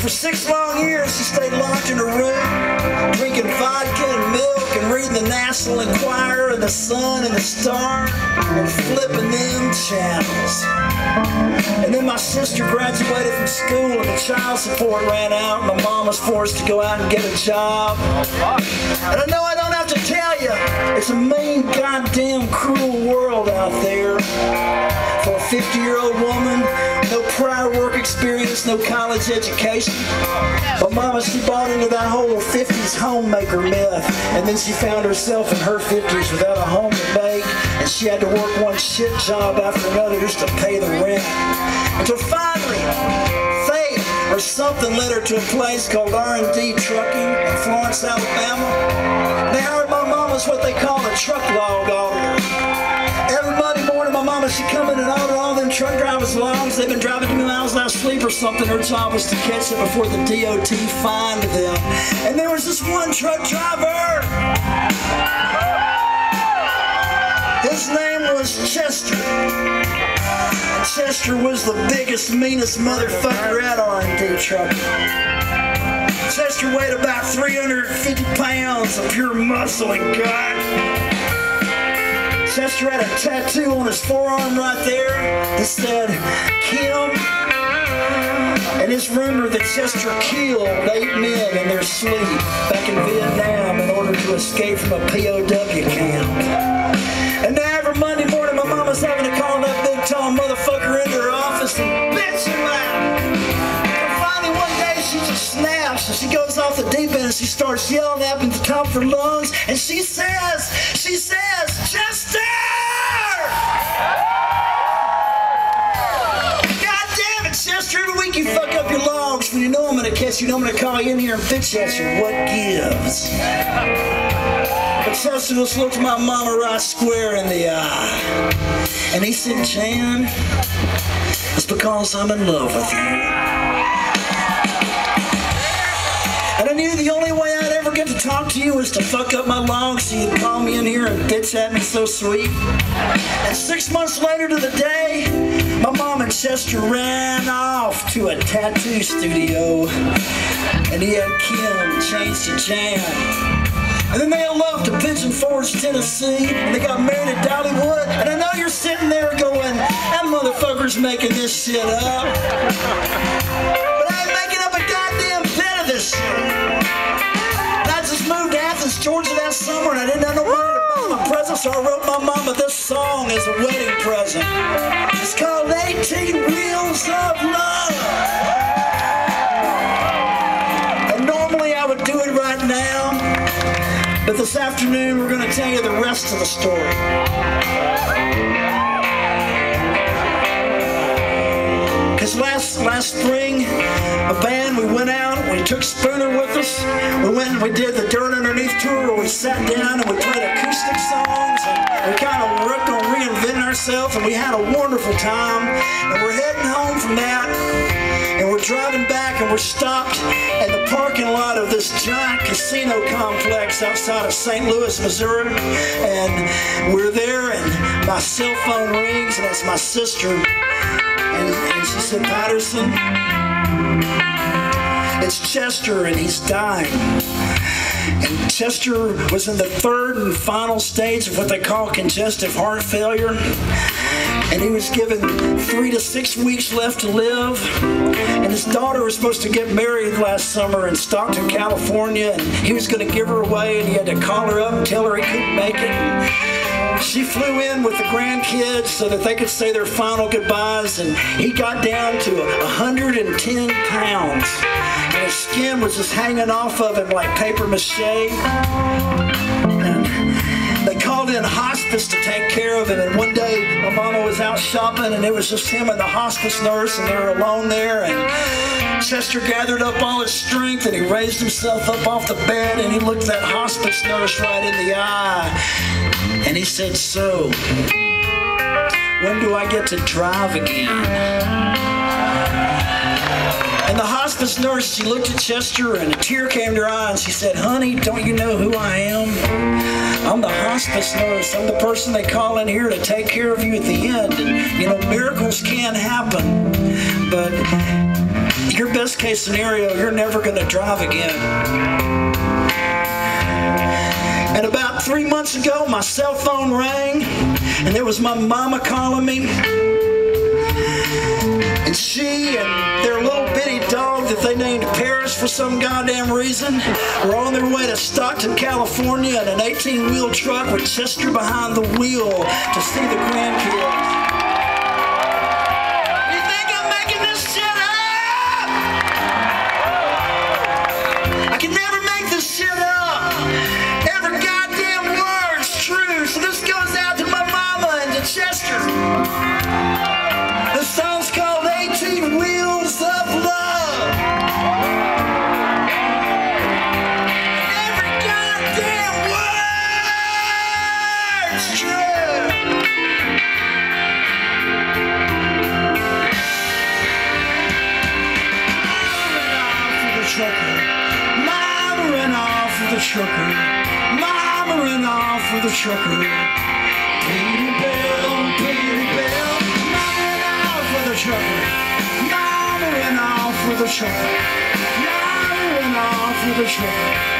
And for 6 long years, she stayed locked in her room, drinking vodka and milk and reading the National Enquirer and the Sun and the Star and flipping them channels. And then my sister graduated from school and the child support ran out and my mom was forced to go out and get a job. And I know I don't have to tell you, it's a mean, goddamn, cruel world out there. For a 50-year-old woman, no prior work experience, no college education. But mama, she bought into that whole 50s homemaker myth, and then she found herself in her 50s without a home to make, and she had to work one shit job after another just to pay the rent. Until finally, fate or something led her to a place called R&D Trucking in Florence, Alabama. They hired my mama's what they call a truck log auditor. Every Monday morning, my mama, she'd come in and audit all them truck drivers' logs. They've been driving 2 miles without sleep or something. Her job was to catch it before the DOT fined them. And there was this one truck driver. His name was Chester. Chester was the biggest, meanest motherfucker at R&D Trucking. Chester weighed about 350 pounds of pure muscle and gut. Chester had a tattoo on his forearm right there that said, Kim. And it's rumored that Chester killed 8 men in their sleep back in Vietnam in order to escape from a POW camp. And now every Monday morning, my mama's having to call that big, tall motherfucker into her office and bitch him out. And finally, one day, she just snaps and she goes off the deep end and she starts yelling at him at the top of her lungs. And she says, Chester! God damn it, Chester, every week you fuck up your logs when you know I'm gonna catch you, know I'm gonna call you in here and bitch at you. What gives? But Chester just looked my mama right square in the eye. And he said, Jan, it's because I'm in love with you. And I knew the only way I'd ever get to talk to you was to fuck up my logs so you'd call me in here and bitch at me so sweet. And 6 months later to the day, my mom and Chester ran off to a tattoo studio. And he had Kim changed to Jan. And then they eloped to Pigeon Forge, Tennessee, and they got married at Dollywood. And I know you're sitting there going, that motherfucker's making this shit up. But I ain't making up a goddamn bit of this shit. And I just moved to Athens, Georgia that summer, and I didn't have no money to buy my present, so I wrote my mama this song as a wedding present. It's called 18 Wheels of Love. And normally I would do it right now. But this afternoon, we're going to tell you the rest of the story. Because last spring, a band, we went out, we took Spooner with us. We went and we did the Dirt Underneath tour where we sat down and we played acoustic songs. And we kind of worked on reinventing ourselves and we had a wonderful time. And we're heading home from that. And we're driving back and we're stopped in the parking lot of this giant casino complex outside of St. Louis, Missouri. And we're there and my cell phone rings and it's my sister. And she said, Patterson, it's Chester and he's dying. And Chester was in the 3rd and final stage of what they call congestive heart failure. And he was given 3 to 6 weeks left to live. And his daughter was supposed to get married last summer in Stockton, California. And he was going to give her away and he had to call her up and tell her he couldn't make it. And she flew in with the grandkids so that they could say their final goodbyes. And he got down to 110 pounds. And his skin was just hanging off of him like paper mache. And they called in hospice to take care of him, and one day my mama was out shopping and it was just him and the hospice nurse and they were alone there, and Chester gathered up all his strength and he raised himself up off the bed and he looked that hospice nurse right in the eye and he said, so, when do I get to drive again? And the hospice nurse, she looked at Chester and a tear came to her eye and she said, honey, don't you know who I am? I'm the hospice nurse. I'm the person they call in here to take care of you at the end. And, you know, miracles can happen, but you your best case scenario, you're never going to drive again. And about 3 months ago, my cell phone rang, and there was my mama calling me. And she and their little bitty dog that they named Paris for some goddamn reason were on their way to Stockton, California in an 18-wheel truck with Chester behind the wheel to see the grandkids. You think I'm making this shit up? I can never make this shit up. Every goddamn word's true. So this goes out to my mama and to Chester. The song's called 18 Wheels of Love. Every goddamn word's true. Mama ran off with the trucker. Mama ran off with the trucker. Peter Bell, Peter Bell. Mama ran off with the trucker. Mama ran off with the trucker. Mama ran off with the trucker.